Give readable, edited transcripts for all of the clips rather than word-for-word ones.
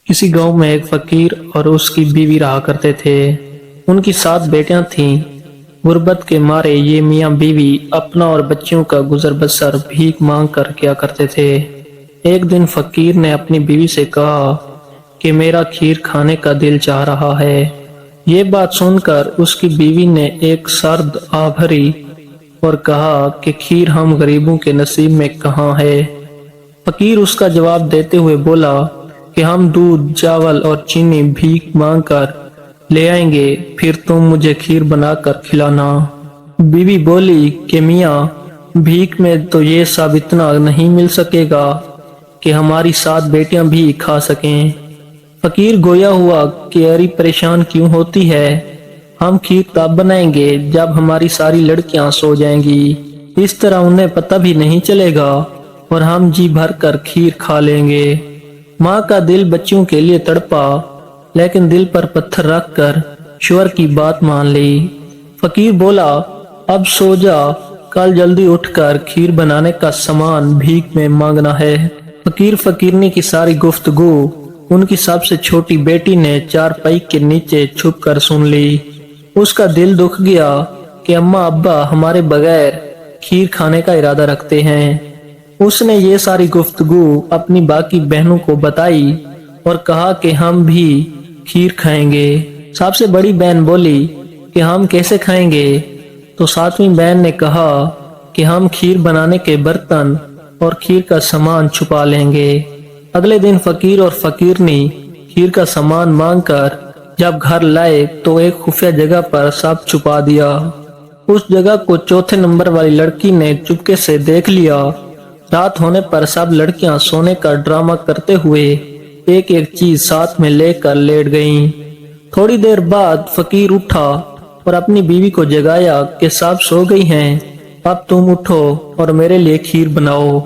किसी गांव में एक फकीर और उसकी बीवी रहा करते थे। उनकी 7 बेटियां थीं। गुर्बत के मारे ये मियां बीवी अपना और बच्चियों का गुजर बसर भीख मांग कर किया करते थे। एक दिन फकीर ने अपनी बीवी से कहा कि मेरा खीर खाने का दिल चाह रहा है। ये बात सुनकर उसकी बीवी ने एक सर्द आह भरी और कहा कि खीर हम गरीबों के नसीब में कहाँ है। फकीर उसका जवाब देते हुए बोला कि हम दूध, चावल और चीनी भीख मांग कर ले आएंगे, फिर तुम मुझे खीर बनाकर खिलाना। बीवी बोली कि मियाँ, भीख में तो ये सब इतना नहीं मिल सकेगा कि हमारी 7 बेटियां भी खा सकें। फकीर गोया हुआ कि अरे परेशान क्यों होती है, हम खीर तब बनाएंगे जब हमारी सारी लड़कियां सो जाएंगी। इस तरह उन्हें पता भी नहीं चलेगा और हम जी भर कर खीर खा लेंगे। माँ का दिल बच्चियों के लिए तड़पा, लेकिन दिल पर पत्थर रखकर ईश्वर की बात मान ली। फकीर बोला, अब सो जा, कल जल्दी उठकर खीर बनाने का सामान भीख में मांगना है। फकीर फकीरनी की सारी गुफ्तगू उनकी सबसे छोटी बेटी ने चारपाई के नीचे छुप कर सुन ली। उसका दिल दुख गया कि अम्मा अब्बा हमारे बगैर खीर खाने का इरादा रखते हैं। उसने ये सारी गुफ्तगू अपनी बाकी बहनों को बताई और कहा कि हम भी खीर खाएंगे। सबसे बड़ी बहन बोली कि हम कैसे खाएंगे, तो 7वीं बहन ने कहा कि हम खीर बनाने के बर्तन और खीर का सामान छुपा लेंगे। अगले दिन फकीर और फकीरनी खीर का सामान मांगकर जब घर लाए तो एक खुफिया जगह पर सब छुपा दिया। उस जगह को चौथे नंबर वाली लड़की ने चुपके से देख लिया। रात होने पर सब लड़कियां सोने का ड्रामा करते हुए एक एक चीज साथ में लेकर लेट गईं। थोड़ी देर बाद फकीर उठा और अपनी बीवी को जगाया कि सब सो गई हैं, अब तुम उठो और मेरे लिए खीर बनाओ।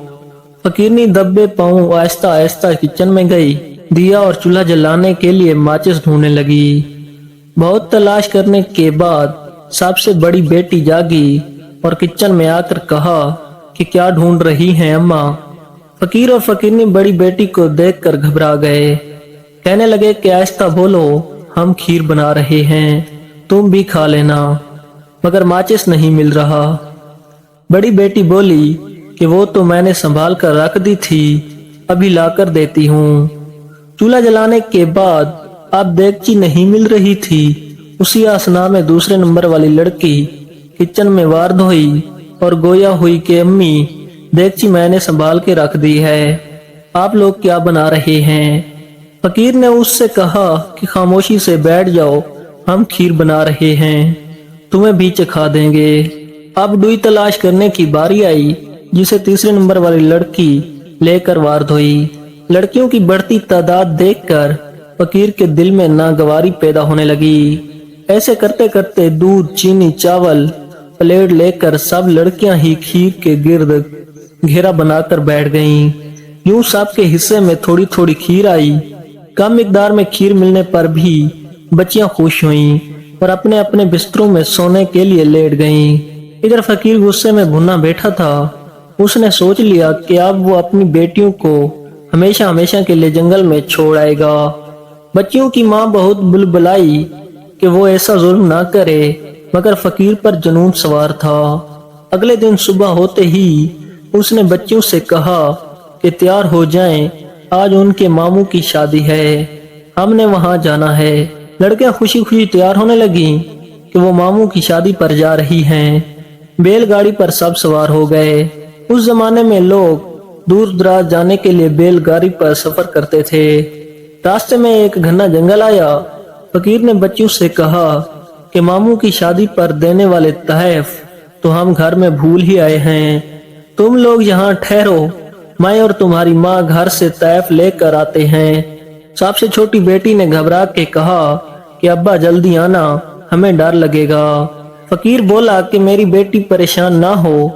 फकीरनी दब्बे पांव आहिस्ता आहिस्ता किचन में गई। दिया और चूल्हा जलाने के लिए माचिस ढूंढने लगी। बहुत तलाश करने के बाद सबसे बड़ी बेटी जागी और किचन में आकर कहा कि क्या ढूंढ रही हैं अम्मा। फकीर और फकीरनी बड़ी बेटी को देखकर घबरा गए। कहने लगे कि आहिस्ता बोलो, हम खीर बना रहे हैं, तुम भी खा लेना, मगर माचिस नहीं मिल रहा। बड़ी बेटी बोली कि वो तो मैंने संभाल कर रख दी थी, अभी लाकर देती हूँ। चूल्हा जलाने के बाद अब देगची नहीं मिल रही थी। उसी आसना में दूसरे नंबर वाली लड़की किचन में वार धोई और गोया हुई कि अम्मी, देगची मैंने संभाल के रख दी है, आप लोग क्या बना रहे हैं। फकीर ने उससे कहा कि खामोशी से बैठ जाओ, हम खीर बना रहे हैं, तुम्हें भी चखा देंगे। अब डुई तलाश करने की बारी आई, जिसे तीसरे नंबर वाली लड़की लेकर वार धोई। लड़कियों की बढ़ती तादाद देखकर फकीर के दिल में नागवारी पैदा होने लगी। ऐसे करते करते दूध, चीनी, चावल प्लेट लेकर सब लड़कियां ही खीर के गिर्द घेरा बनाकर बैठ गईं। यूं सब के हिस्से में थोड़ी थोड़ी खीर आई। कम मिकदार में खीर मिलने पर भी बच्चियां खुश हुईं और अपने अपने बिस्तरों में सोने के लिए लेट गईं। इधर फकीर गुस्से में भुना बैठा था। उसने सोच लिया कि अब वो अपनी बेटियों को हमेशा हमेशा के लिए जंगल में छोड़ आएगा। बच्चियों की माँ बहुत बुलबुलाई कि वो ऐसा जुल्म ना करे, मगर फकीर पर जुनून सवार था। अगले दिन सुबह होते ही उसने बच्चियों से कहा कि तैयार हो जाएं, आज उनके मामू की शादी है, हमने वहां जाना है। लड़कियां खुशी खुशी तैयार होने लगी कि वो मामू की शादी पर जा रही हैं। बैलगाड़ी पर सब सवार हो गए। उस जमाने में लोग दूर दराज जाने के लिए बैलगाड़ी पर सफर करते थे। रास्ते में एक घना जंगल आया। फकीर ने बच्चियों से कहा कि मामू की शादी पर देने वाले तहफ तो हम घर में भूल ही आए हैं, तुम लोग यहाँ ठहरो, मैं और तुम्हारी माँ घर से तहफ लेकर आते हैं। सबसे छोटी बेटी ने घबरा के कहा कि अब्बा जल्दी आना, हमें डर लगेगा। फकीर बोला कि मेरी बेटी परेशान ना हो,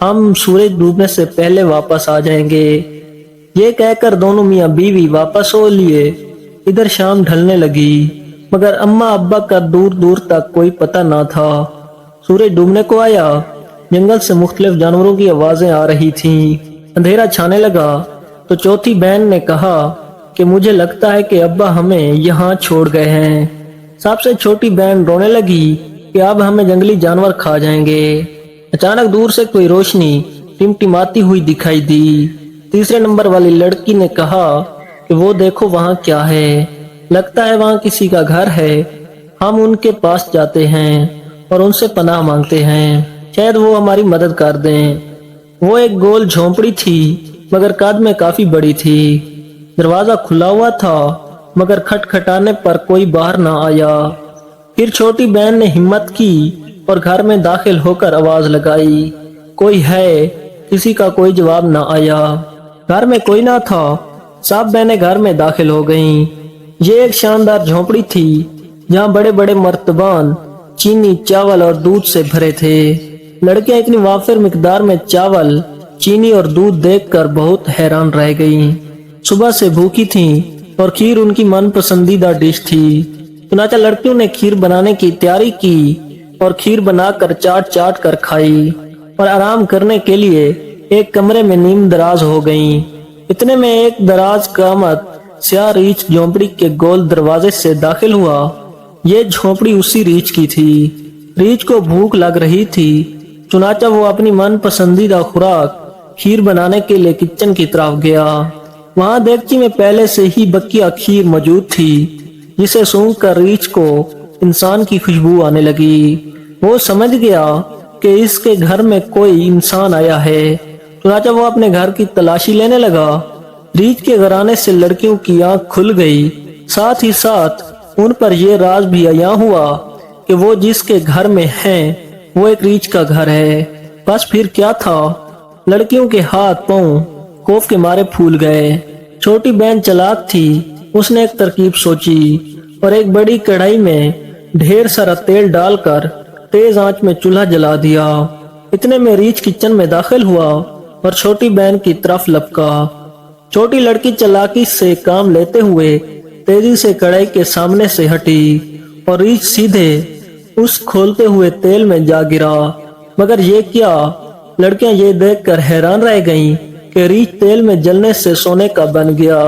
हम सूरज डूबने से पहले वापस आ जाएंगे। ये कहकर दोनों मियाँ बीवी वापस हो लिए। इधर शाम ढलने लगी, मगर अम्मा अब्बा का दूर दूर तक कोई पता ना था। सूरज डूबने को आया। जंगल से मुख्तलिफ जानवरों की आवाजें आ रही थीं। अंधेरा छाने लगा तो चौथी बहन ने कहा کہ مجھے لگتا ہے کہ ابا ہمیں یہاں چھوڑ گئے ہیں۔ سب سے چھوٹی بہن رونے لگی کہ اب ہمیں جنگلی جانور کھا جائیں گے۔ اچانک دور سے کوئی روشنی ٹمٹماتی ہوئی دکھائی دی۔ تیسرے نمبر والی لڑکی نے کہا کہ وہ دیکھو وہاں کیا ہے، لگتا ہے وہاں کسی کا گھر ہے، ہم ان کے پاس جاتے ہیں اور ان سے پناہ مانگتے ہیں، شاید وہ ہماری مدد کر دیں۔ وہ ایک گول جھونپڑی تھی مگر قد میں کافی بڑی تھی۔ دروازہ کھلا ہوا تھا مگر کھٹکھٹانے پر کوئی باہر نہ آیا۔ پھر چھوٹی بہن نے ہمت کی اور گھر میں داخل ہو کر آواز لگائی، کوئی ہے؟ کسی کا کوئی جواب نہ آیا۔ گھر میں کوئی نہ تھا۔ سب بہنیں گھر میں داخل ہو گئیں۔ یہ ایک شاندار جھونپڑی تھی جہاں بڑے بڑے مرتبان چینی، چاول اور دودھ سے بھرے تھے۔ لڑکیاں اتنی وافر مقدار میں چاول، چینی اور دودھ دیکھ کر بہت حیران رہ گئیں۔ صبح سے بھوکی تھیں اور کھیر ان کی من پسندیدہ ڈش تھی۔ چنانچہ لڑکیوں نے کھیر بنانے کی تیاری کی اور کھیر بنا کر چاٹ چاٹ کر کھائی اور آرام کرنے کے لیے ایک کمرے میں نیم دراز ہو گئیں۔ اتنے میں ایک دراز قامت سیاہ ریچھ جھونپڑی کے گول دروازے سے داخل ہوا۔ یہ جھونپڑی اسی ریچھ کی تھی۔ ریچھ کو بھوک لگ رہی تھی، چنانچہ وہ اپنی من پسندیدہ خوراک کھیر بنانے کے لیے کچن کی طرف گیا۔ وہاں دیگچی میں پہلے سے ہی بکیا کھیر موجود تھی، جسے سونگھ کر ریچھ کو انسان کی خوشبو آنے لگی۔ وہ سمجھ گیا کہ اس کے گھر میں کوئی انسان آیا ہے، چنانچہ وہ اپنے گھر کی تلاشی لینے لگا۔ ریچھ کے گھرانے سے لڑکیوں کی آنکھ کھل گئی، ساتھ ہی ساتھ ان پر یہ راز بھی عیاں ہوا کہ وہ جس کے گھر میں ہیں وہ ایک ریچھ کا گھر ہے۔ بس پھر کیا تھا، لڑکیوں کے ہاتھ پاؤں خوف کے مارے پھول گئے۔ چھوٹی بہن چلاک تھی، اس نے ایک ترکیب سوچی اور ایک بڑی کڑھائی میں ڈھیر سارا تیل ڈال کر تیز آنچ میں چولہا جلا دیا۔ اتنے میں ریچھ کچن میں داخل ہوا اور چھوٹی بہن کی طرف لپکا۔ چھوٹی لڑکی چلاکی سے کام لیتے ہوئے تیزی سے کڑھائی کے سامنے سے ہٹی اور ریچھ سیدھے اس کھولتے ہوئے تیل میں جا گرا۔ مگر یہ کیا؟ لڑکیاں یہ دیکھ کر حیران رہ گئیں کہ ریچھ تیل میں جلنے سے سونے کا بن گیا۔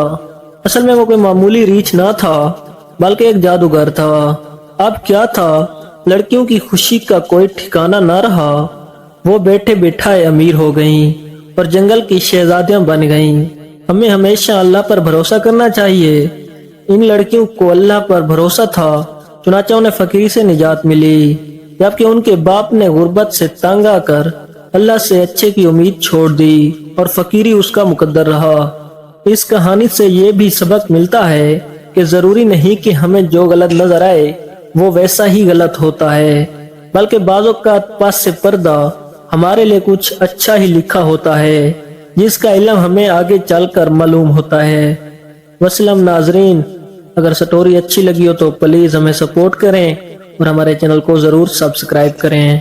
اصل میں وہ کوئی معمولی ریچھ نہ تھا بلکہ ایک جادوگر تھا۔ اب کیا تھا، لڑکیوں کی خوشی کا کوئی ٹھکانہ نہ رہا۔ وہ بیٹھے بٹھائے امیر ہو گئیں اور جنگل کی شہزادیاں بن گئیں۔ ہمیں ہمیشہ اللہ پر بھروسہ کرنا چاہیے۔ ان لڑکیوں کو اللہ پر بھروسہ تھا، چنانچہ انہیں فقیری سے نجات ملی، جبکہ ان کے باپ نے غربت سے تنگ آ کر اللہ سے اچھے کی امید چھوڑ دی اور فقیری اس کا مقدر رہا۔ اس کہانی سے یہ بھی سبق ملتا ہے کہ ضروری نہیں کہ ہمیں جو غلط نظر آئے وہ ویسا ہی غلط ہوتا ہے، بلکہ بعض اوقات پس سے پردہ ہمارے لیے کچھ اچھا ہی لکھا ہوتا ہے، جس کا علم ہمیں آگے چل کر معلوم ہوتا ہے۔ وسلم ناظرین، اگر سٹوری اچھی لگی ہو تو پلیز ہمیں سپورٹ کریں اور ہمارے چینل کو ضرور سبسکرائب کریں۔